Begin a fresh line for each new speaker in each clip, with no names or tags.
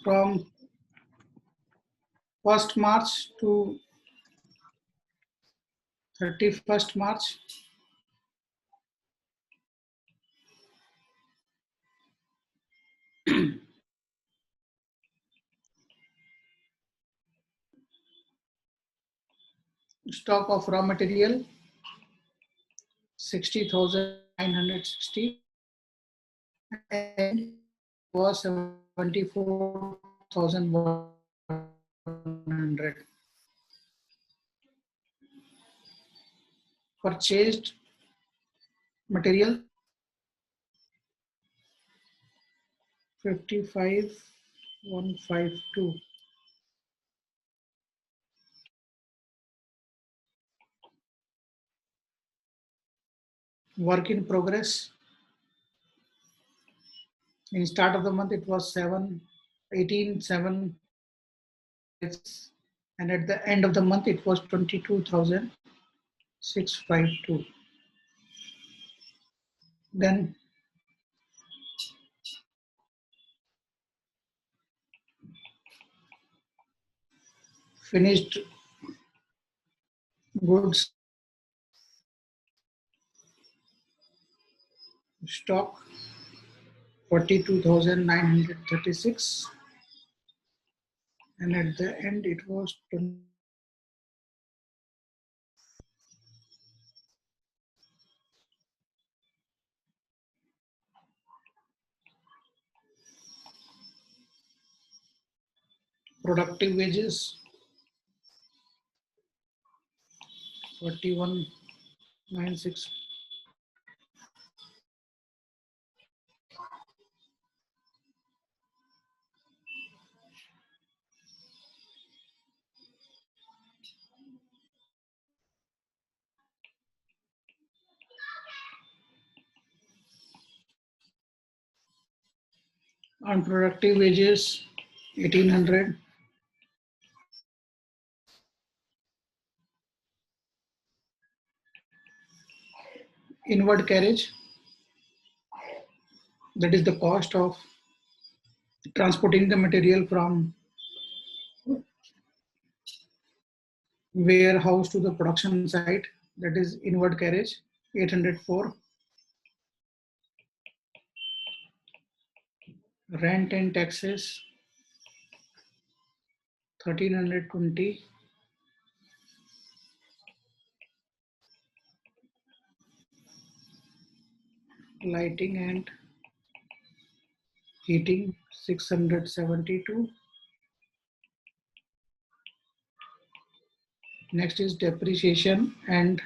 from 1st March to 31st March. Stock of raw material 60,960 and was 74,100. Purchased material 55,152. Work in progress. In start of the month, it was 18,700, and at the end of the month, it was 22,652. Then finished goods stock 42,936, and at the end it was 20. Productive wages 41,960. Unproductive wages 1,800. Inward carriage, that is the cost of transporting the material from warehouse to the production site, that is inward carriage 804. Rent and taxes 1,320. Lighting and heating 672. Next is depreciation and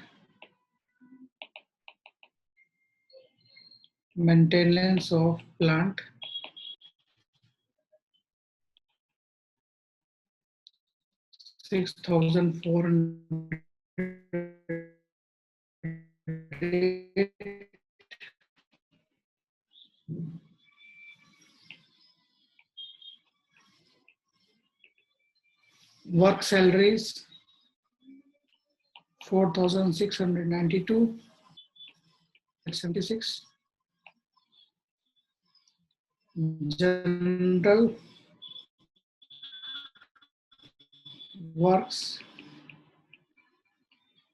maintenance of plant 6,400. Work salaries 4,692. 76. General works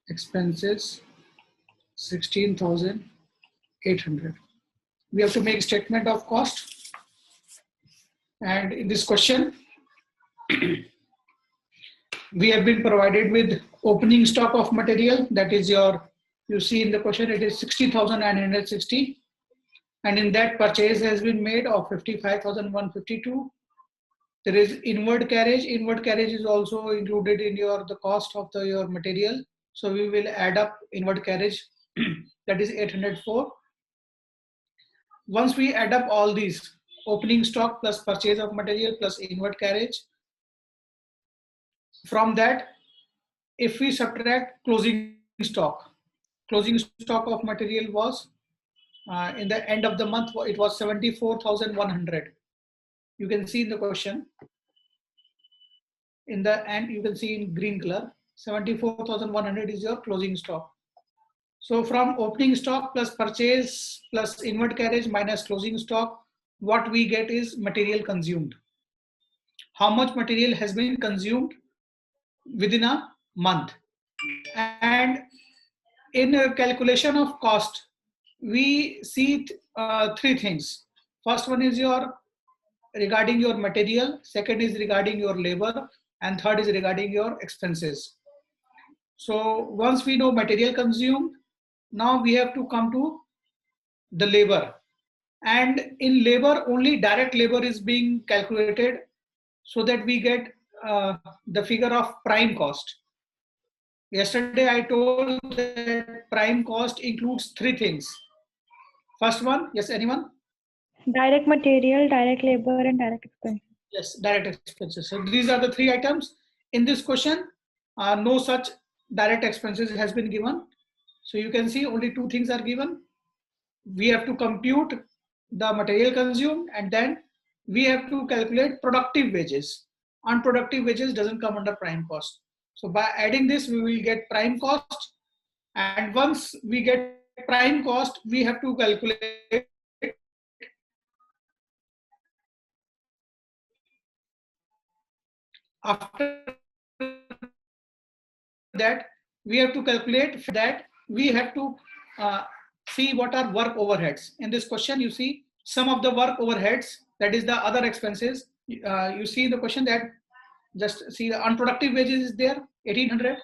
expenses 16,800. We have to make statement of cost, and in this question we have been provided with opening stock of material, that is you see in the question it is 60,960, and in that purchase has been made of 55,152. There is inward carriage. Inward carriage is also included in the cost of your material. So we will add up inward carriage, that is 804. Once we add up all these, opening stock plus purchase of material plus inward carriage, from that, if we subtract closing stock of material was in the end of the month, it was 74,100. You can see in the question, in the end, you can see in green color, 74,100 is your closing stock. So from opening stock plus purchase plus inward carriage minus closing stock, what we get is material consumed. how much material has been consumed within a month. And in a calculation of cost, we see three things. First one is your regarding your material, second is regarding your labor, and third is regarding your expenses. So once we know material consumed, now we have to come to the labor. And in labor, only direct labor is being calculated so that we get the figure of prime cost. Yesterday I told that prime cost includes three things. First one, yes, anyone?
Direct material, direct labor, and direct expenses.
Yes, direct expenses. So these are the three items. In this question, no such direct expenses has been given. So you can see only two things are given. We have to compute the material consumed, and then we have to calculate productive wages. Unproductive wages doesn't come under prime cost. So by adding this, we will get prime cost. And once we get prime cost, we have to calculate after that we have to calculate that we have to see what are work overheads. In this question, you see some of the work overheads, that is the other expenses. You see the question that just see the unproductive wages is there, 1800.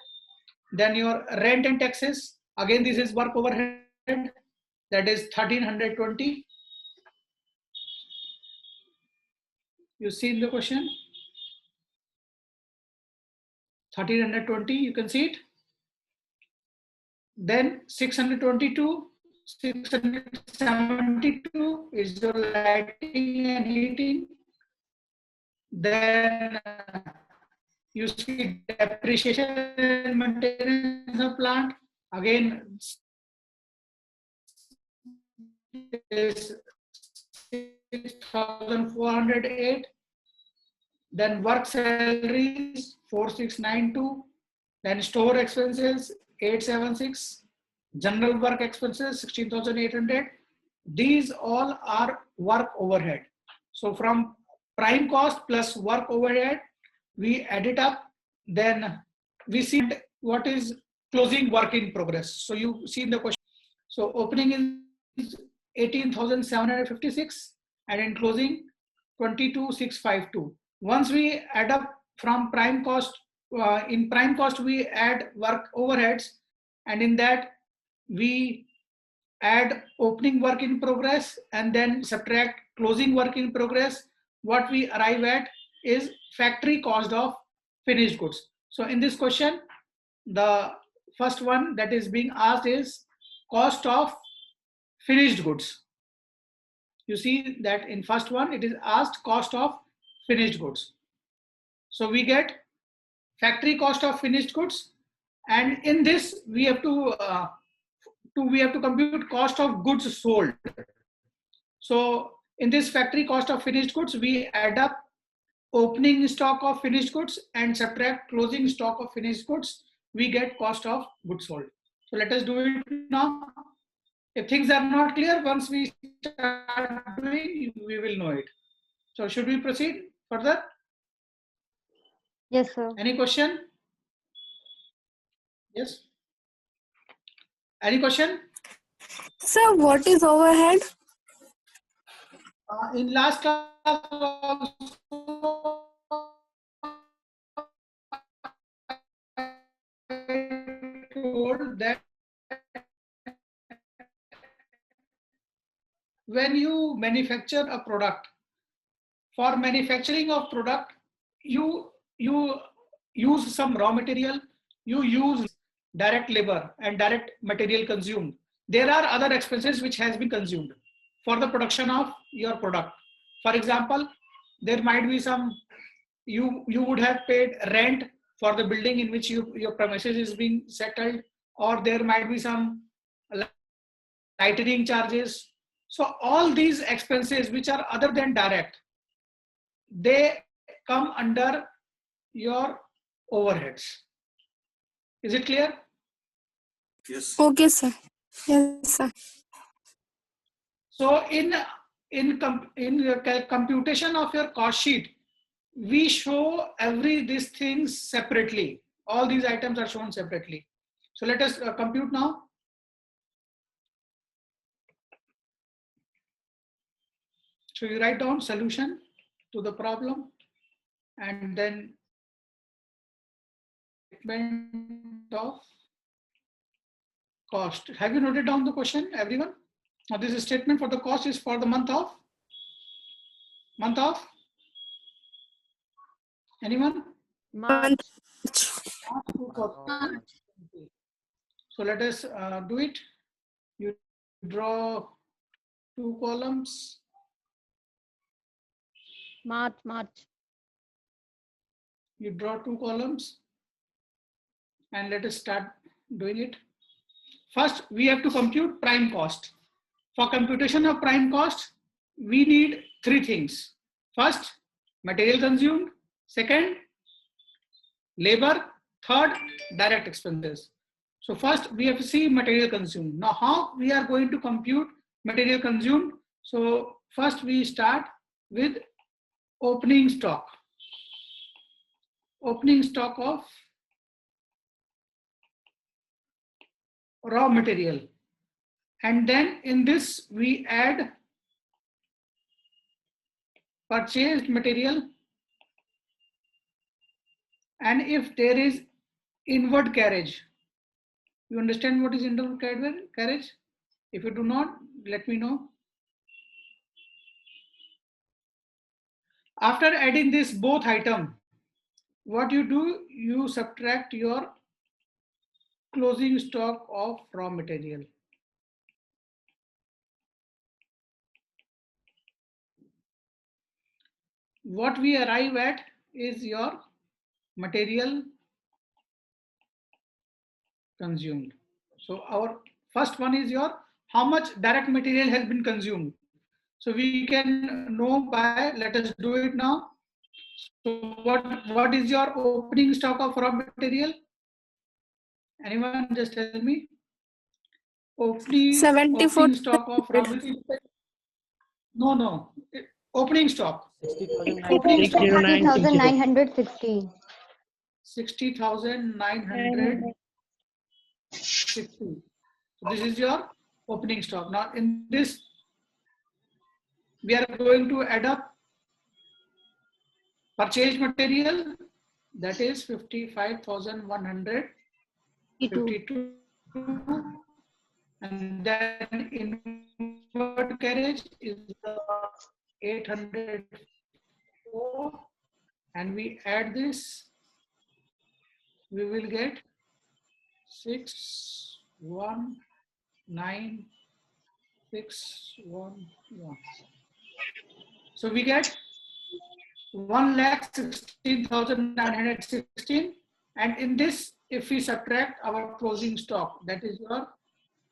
Then your rent and taxes, again this is work overhead, that is 1320. You see in the question 1320, you can see it. Then 622, 672 is your lighting and heating. Then you see depreciation and maintenance of plant. Again, is 6,408. Then work salaries 4692. Then store expenses 876. General work expenses 16,800. These all are work overhead. So from prime cost plus work overhead, we add it up. Then we see what is closing work in progress. So you see in the question. So opening is 18,756 and in closing 22,652. Once we add up from prime cost, in prime cost we add work overheads, and in that we add opening work in progress and then subtract closing work in progress. What we arrive at is factory cost of finished goods. So in this question, the first one that is being asked is cost of finished goods. You see that in first one it is asked cost of finished goods. So we get factory cost of finished goods, and in this we have to compute cost of goods sold. So in this factory cost of finished goods, we add up opening stock of finished goods and subtract closing stock of finished goods. We get cost of goods sold. So let us do it now. If things are not clear, once we start doing, we will know it. So should we proceed further?
Yes, sir.
Any question? Yes. Any question?
Sir, what is overhead?
In last class also, I told that when you manufacture a product, for manufacturing of product, you use some raw material, you use direct labor and direct material consumed. There are other expenses which has been consumed for the production of your product. For example, there might be some, you would have paid rent for the building in which your premises is being settled, or there might be some lightning charges. So all these expenses which are other than direct, they come under your overheads. Is it clear?
Yes. Okay, sir. Yes, sir.
So in computation of your cost sheet, we show these things separately. All these items are shown separately. So let us compute now. So you write down solution to the problem and then statement of cost. Have you noted down the question, everyone? Now this is statement for the cost is for the month of anyone?
March.
So let us do it. You draw two columns.
March.
You draw two columns and let us start doing it. First, we have to compute prime cost. For computation of prime cost, we need three things. First, material consumed. Second, labor. Third, direct expenses. So first, we have to see material consumed. Now, how we are going to compute material consumed? So first, we start with opening stock. Opening stock of raw material. And then in this, we add purchased material. And if there is inward carriage, you understand what is inward carriage? If you do not, let me know. After adding this both item, what you do, you subtract your closing stock of raw material. What we arrive at is your material consumed. So our first one is your how much direct material has been consumed. So we can know by, let us do it now. So what is your opening stock of raw material? Anyone just tell me? Opening stock of raw material. No. Opening stock.
60,960.
60,960. So this is your opening stock. Now in this, we are going to add up purchased material, that is 55,152, and then inward carriage is 804, and we add this, we will get 619,611. So we get 1,16,916, and in this, if we subtract our closing stock, that is your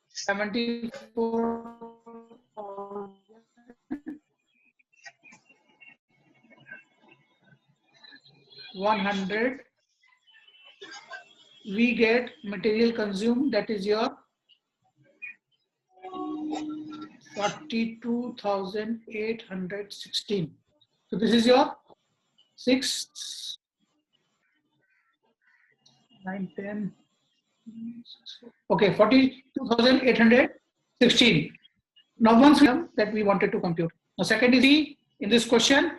74,100. We get material consumed, that is your 42,816. So this is your 6, 9, 10. Okay, 42,816. Now once we have that we wanted to compute. Now second is in this question,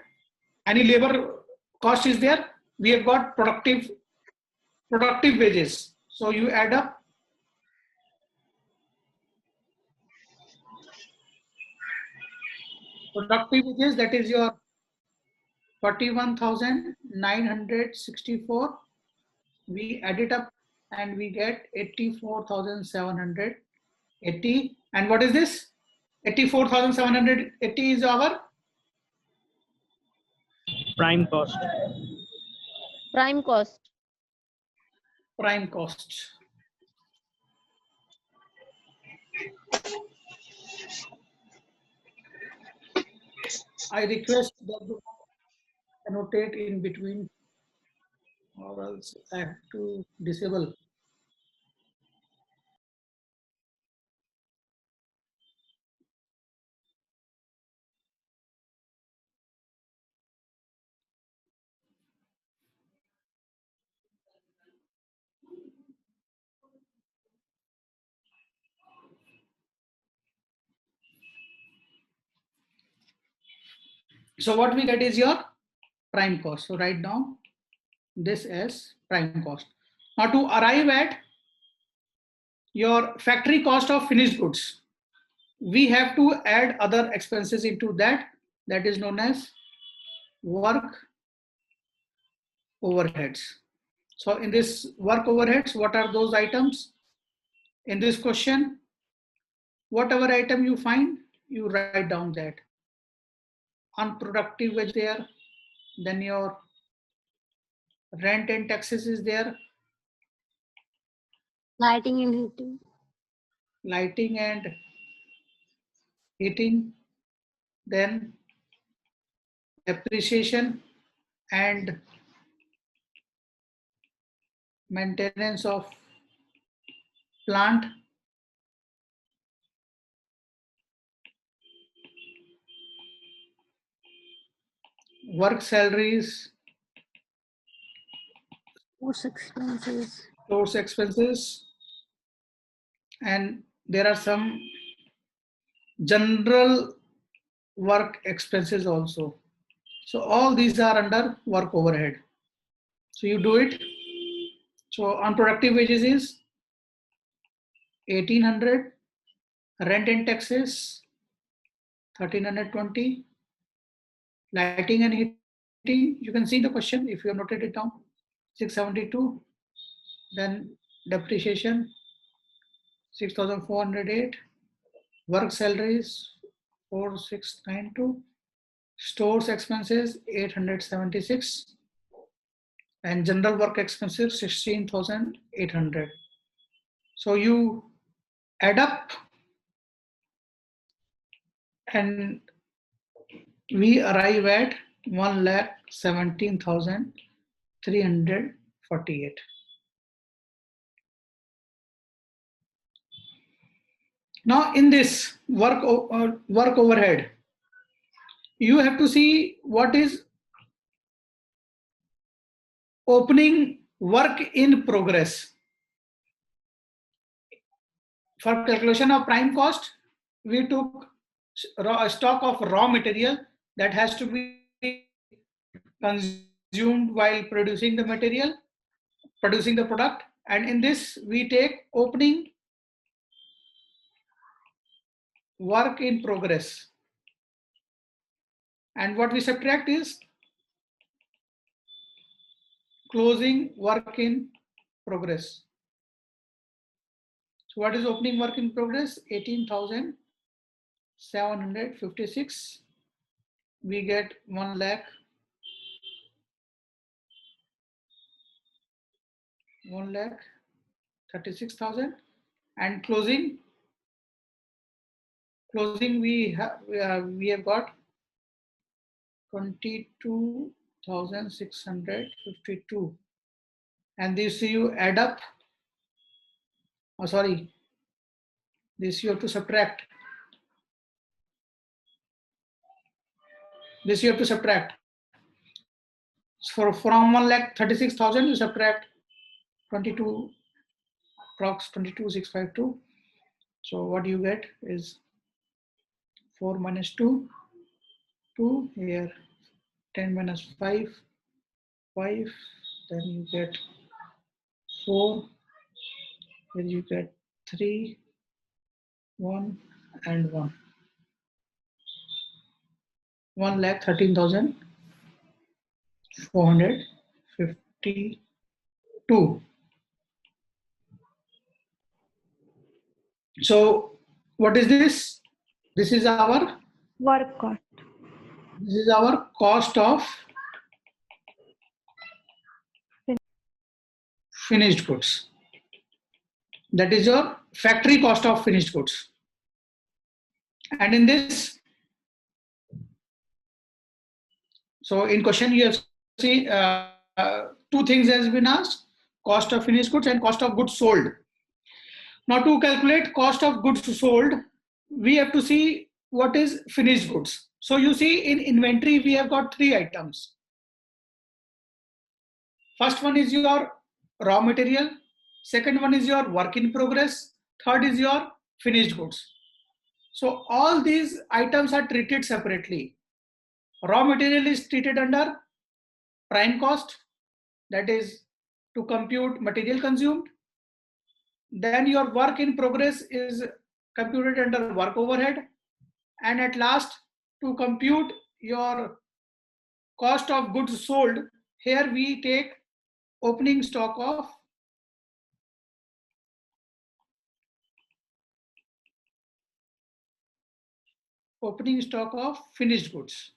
any labor cost is there. We have got productive wages. So you add up productive wages, that is your 41,964. We add it up and we get 84,780. And what is this? 84,780 is our
prime cost.
Prime cost.
Prime cost. I request that you annotate in between, or else I have to disable. So what we get is your prime cost. So write down this as prime cost. Now to arrive at your factory cost of finished goods, we have to add other expenses into that. That is known as work overheads. So in this work overheads, what are those items? In this question, whatever item you find, you write down that. Unproductive wage there, then your rent and taxes is there,
Lighting and heating.
lighting and heating, then depreciation and maintenance of plant, work salaries,
Most expenses.
source expenses, and there are some general work expenses also. So all these are under work overhead. So you do it. So unproductive wages is 1800, rent and taxes 1320, lighting and heating, you can see the question if you have noted it down, 672, then depreciation 6408, work salaries 4692, stores expenses 876, and general work expenses 16,800. So you add up and we arrive at 1,17,348. Now in this work overhead, you have to see what is opening work in progress. For calculation of prime cost, we took stock of raw material that has to be consumed while producing the material, producing the product, and in this we take opening work in progress, and what we subtract is closing work in progress. So what is opening work in progress? 18,756. We get 1,36,000, and closing we have got 22,652, and this you add up. Oh, sorry, this you have to subtract. This you have to subtract. So from 1,36,000 you subtract 22, approx 22,652. So what you get is 4 minus 2, 2 here, 10 minus 5, 5, then you get 4, then you get 3, 1 and 1. 1,13,452. So what is this? This is our
Work cost.
This is our cost of finished goods. That is your factory cost of finished goods. And in this, so in question you have seen two things has been asked: cost of finished goods and cost of goods sold. Now to calculate cost of goods sold, we have to see what is finished goods. So you see in inventory we have got 3 items. First one is your raw material, second one is your work in progress, third is your finished goods. So all these items are treated separately. Raw material is treated under prime cost, that is to compute material consumed. Then your work in progress is computed under work overhead. And at last, to compute your cost of goods sold, here we take opening stock of finished goods.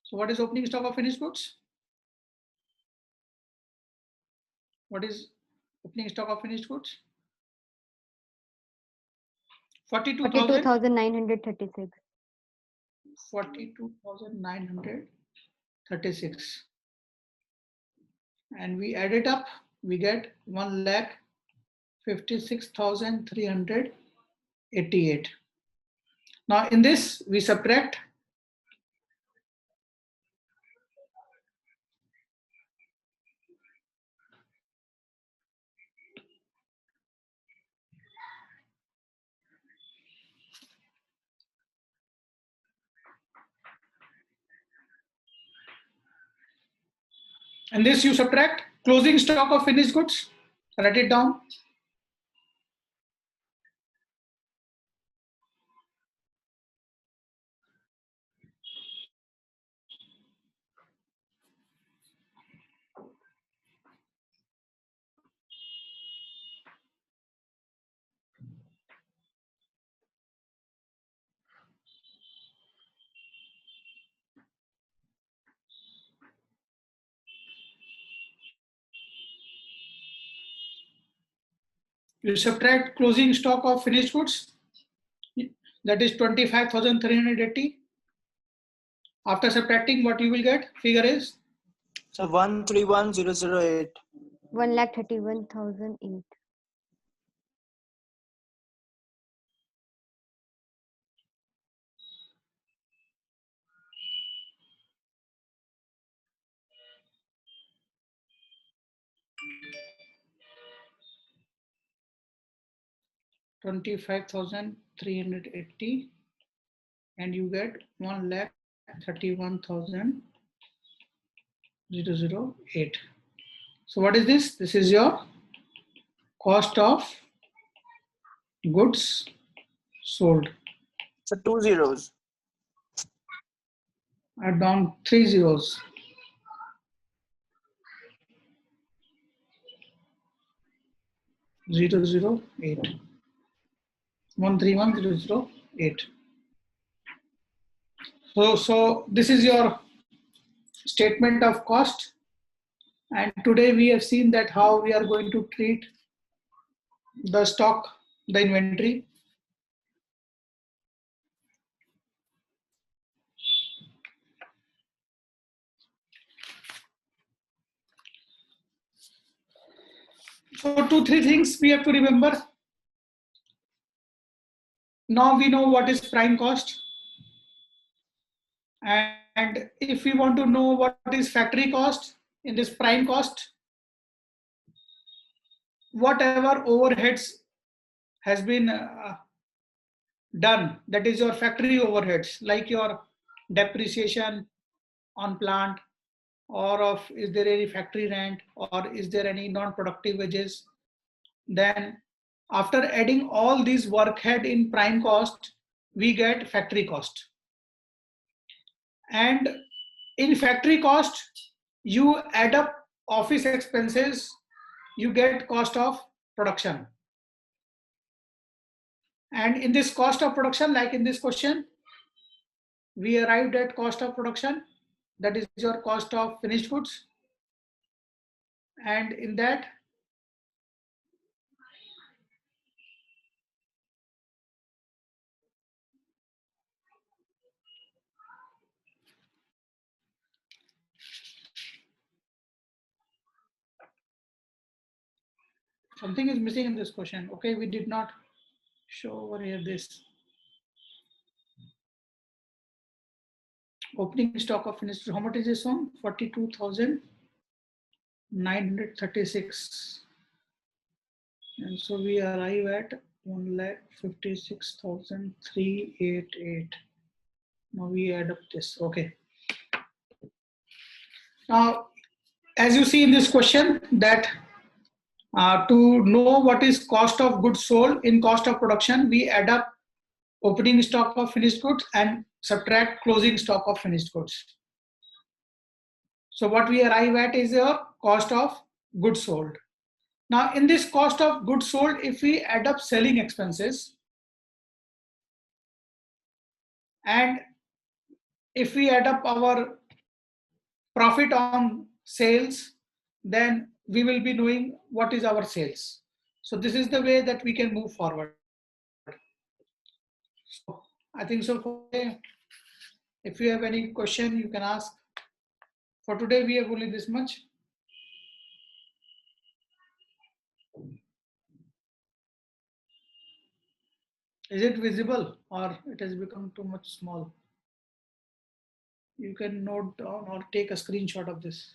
So what is opening stock of finished goods? What is opening stock of finished goods? 42,000.
42,936.
42,936. And we add it up, we get 1,56,388. Now in this, we subtract and this you subtract closing stock of finished goods. Write it down. You subtract closing stock of finished goods, that is 25,380. After subtracting, what you will get? Figure is
So 131,008.
1,31,008.
$25,380, and you get 1,31,008. So what is this? This is your cost of goods sold.
So 2 zeros.
Add down 3 zeros. Zero zero eight. 131,008. So this is your statement of cost. And today we have seen that how we are going to treat the stock, the inventory. So 2-3 things we have to remember. Now we know what is prime cost. And if we want to know what is factory cost, in this prime cost, whatever overheads has been done, that is your factory overheads, like your depreciation on plant, or of is there any factory rent, or is there any non-productive wages. Then after adding all these work head in prime cost, we get factory cost. And in factory cost, you add up office expenses, you get cost of production. And in this cost of production, like in this question, we arrived at cost of production, that is your cost of finished goods. And in that, something is missing in this question. Okay, we did not show over here this. Opening stock of finished, how much is this one? 42,936. And so we arrive at 1,56,388. Now we add up this. Okay. Now, as you see in this question, that to know what is cost of goods sold in cost of production, we add up opening stock of finished goods and subtract closing stock of finished goods. So what we arrive at is your cost of goods sold. Now in this cost of goods sold, if we add up selling expenses and if we add up our profit on sales, then we will be knowing what is our sales. So this is the way that we can move forward. So I think so for today, if you have any question, you can ask. For today, we have only this much. Is it visible or it has become too much small? You can note down or take a screenshot of this.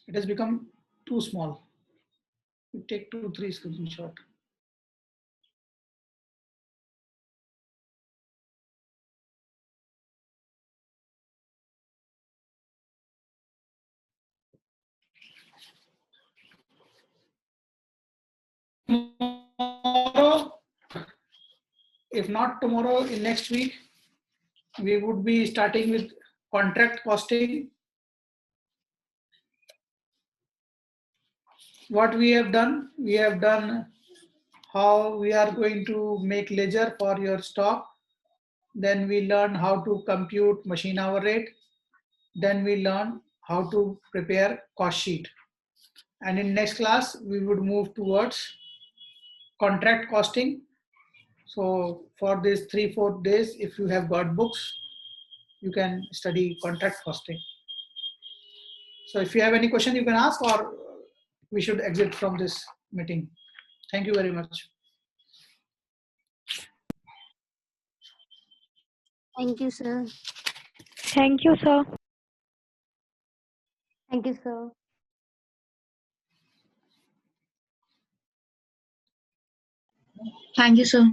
It has become too small. You take 2-3 screenshot. Tomorrow, if not tomorrow, in next week, we would be starting with contract costing. What we have done how we are going to make ledger for your stock. Then we learn how to compute machine hour rate. Then we learn how to prepare cost sheet. And in next class, we would move towards contract costing. So for these 3-4 days, if you have got books, you can study contract costing. So if you have any question, you can ask, or we should exit from this meeting. Thank you very much.
Thank you, sir.
Thank you, sir.
Thank you, sir.
Thank you, sir.